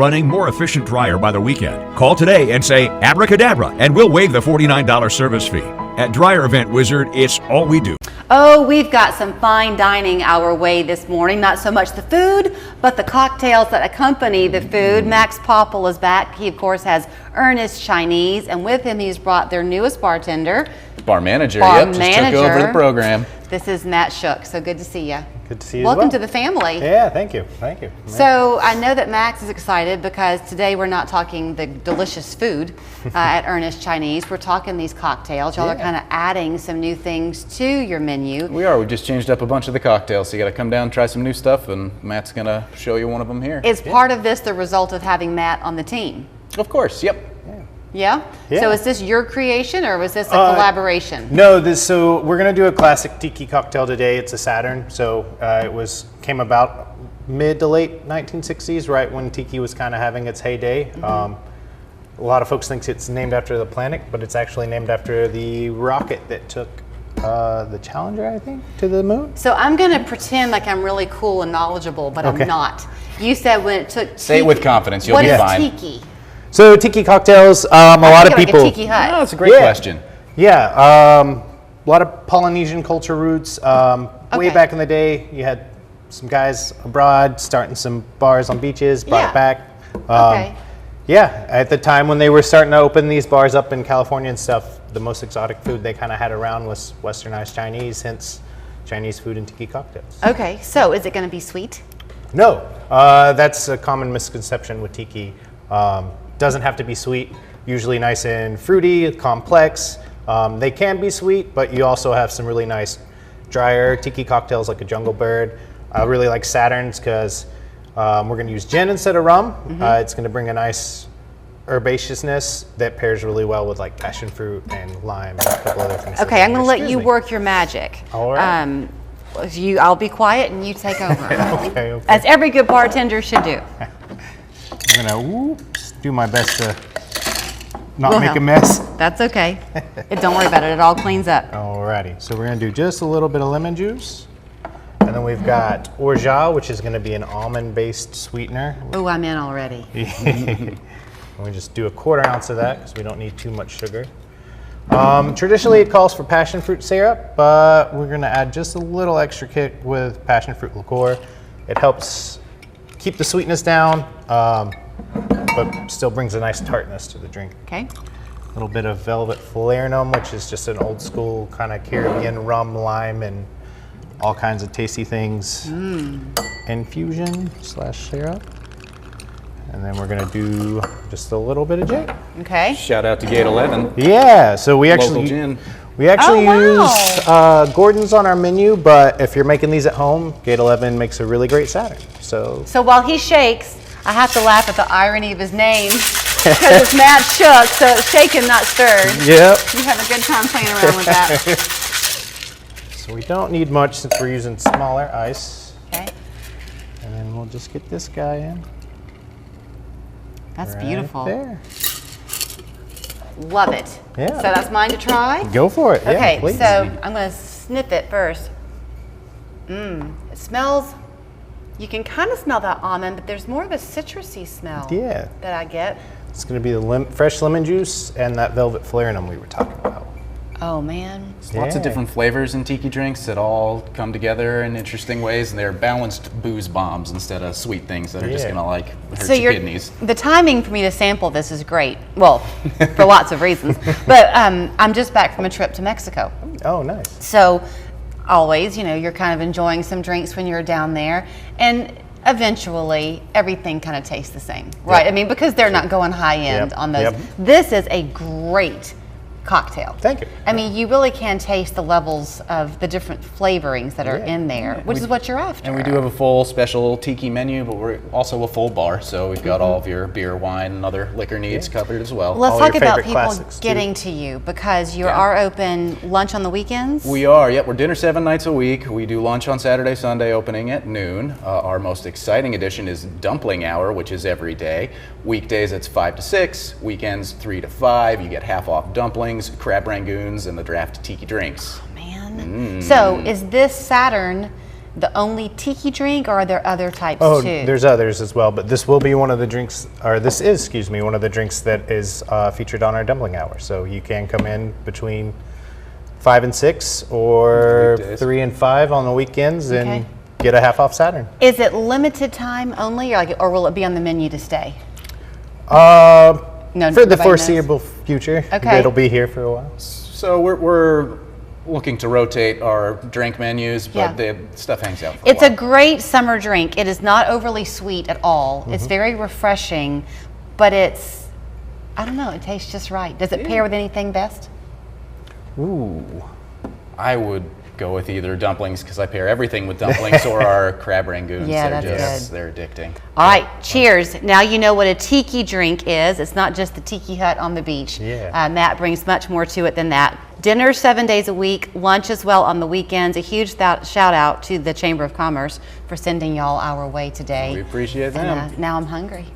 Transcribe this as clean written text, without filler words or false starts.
running more efficient dryer by the weekend. Call today and say abracadabra, and we'll waive the $49 service fee. At Dryer Event Wizard, it's all we do. Oh, we've got some fine dining our way this morning. Not so much the food, but the cocktails that accompany the food. Max Popple is back. He, of course, has Ernest Chinese, and with him, he's brought their newest bartender. Bar manager, just took over the program. This is Matt Shook, so good to see you. Good to see you. Welcome to the family. Yeah, thank you. Thank you. So I know that Max is excited because today we're not talking the delicious food at Ernest Chinese. We're talking these cocktails. Y'all are kind of adding some new things to your menu. We are. We just changed up a bunch of the cocktails, so you got to come down and try some new stuff, and Matt's going to show you one of them here. Is part of this the result of having Matt on the team? Of course, yep. Yeah? So is this your creation or was this a collaboration? No, so we're gonna do a classic tiki cocktail today. It's a Saturn. So it came about mid to late 1960s, right when tiki was kind of having its heyday. A lot of folks think it's named after the planet, but it's actually named after the rocket that took the Challenger, I think, to the moon. So I'm gonna pretend like I'm really cool and knowledgeable, but I'm not. You said when it took tiki. Say it with confidence, you'll be fine. What is tiki? So tiki cocktails, a lot of people. Like a tiki hut. Oh, that's a great question. Yeah, a lot of Polynesian culture roots. Way back in the day, you had some guys abroad starting some bars on beaches, brought it back. Yeah, at the time when they were starting to open these bars up in California and stuff, the most exotic food they kind of had around was westernized Chinese, hence Chinese food and tiki cocktails. Okay, so is it going to be sweet? No, that's a common misconception with tiki. Doesn't have to be sweet, usually nice and fruity, complex. They can be sweet, but you also have some really nice drier tiki cocktails like a Jungle Bird. I really like Saturns because we're going to use gin instead of rum. It's going to bring a nice herbaceousness that pairs really well with like passion fruit and lime and a couple other things. Okay, I'm going to let you work your magic. All right. I'll be quiet and you take over. Okay. As every good bartender should do. I'm going to do my best to not make a mess. That's okay. Don't worry about it. It all cleans up. Alrighty. So we're going to do just a little bit of lemon juice. And then we've got orgeat, which is going to be an almond-based sweetener. Oh, I'm in already. And we just do a 1/4 ounce of that because we don't need too much sugar. Traditionally, it calls for passion fruit syrup, but we're going to add just a little extra kick with passion fruit liqueur. It helps keep the sweetness down, but still brings a nice tartness to the drink. Okay. A little bit of Velvet Falernum, which is just an old school kind of Caribbean rum, lime, and all kinds of tasty things. Infusion / syrup. And then we're gonna do just a little bit of gin. Okay. Shout out to Gate 11. Yeah, so we actually gin. use Gordon's on our menu, but if you're making these at home, Gate 11 makes a really great Saturn. So while he shakes, I have to laugh at the irony of his name because it's Matt Shook, so it's shaken, not stirred. Yep. You have a good time playing around with that. So we don't need much since we're using smaller ice. Okay. And then we'll just get this guy in. That's Right beautiful. there. Love it. Yeah. So that's mine to try? Go for it. Okay, yeah, please. so I'm going to snip it first. It smells, you can kind of smell that almond, but there's more of a citrusy smell that I get. It's going to be the fresh lemon juice and that Velvet Falernum we were talking about. Oh, man. There's lots of different flavors in tiki drinks that all come together in interesting ways, and they're balanced booze bombs instead of sweet things that are just going to hurt your kidneys. The timing for me to sample this is great. Well, for lots of reasons. But I'm just back from a trip to Mexico. Oh, nice. So always, you're kind of enjoying some drinks when you're down there. And eventually, everything kind of tastes the same, right? I mean, because they're not going high end on those. This is a great cocktail. Thank you. I mean, you really can taste the levels of the different flavorings that are in there, which is what you're after. And we do have a full special tiki menu, but we're also a full bar, so we've got all of your beer, wine, and other liquor needs covered as well. Let's all talk your about favorite people classics, getting to you, because you are open lunch on the weekends? We are, we're dinner 7 nights a week. We do lunch on Saturday, Sunday, opening at noon. Our most exciting edition is dumpling hour, which is every day. Weekdays it's 5 to 6, weekends 3 to 5. You get half off dumplings, crab rangoons, and the draft tiki drinks. Oh, man. So is this Saturn the only tiki drink, or are there other types Oh, too? there's others as well, but this will be one of the drinks, or this is, excuse me, one of the drinks that is featured on our dumpling hour. So you can come in between 5 and 6 or Weekdays. 3 and 5 on the weekends Okay. and get a half off Saturn. Is it limited time only, or will it be on the menu to stay? No, For the nobody foreseeable future, Okay. it'll be here for a while. So we're looking to rotate our drink menus, but Yeah. the stuff hangs out for It's a a while. great summer drink. It is not overly sweet at all. It's very refreshing, but it's, I don't know, it tastes just right. Does it pair with anything best? Ooh. I would go with either dumplings because I pair everything with dumplings or our crab rangoons. Yeah, they're that's just, they're addicting. All right, cheers. Now you know what a tiki drink is. It's not just the tiki hut on the beach. Yeah. Matt brings much more to it than that. Dinner 7 days a week, lunch as well on the weekends. A huge shout out to the Chamber of Commerce for sending y'all our way today. We appreciate them. And now I'm hungry.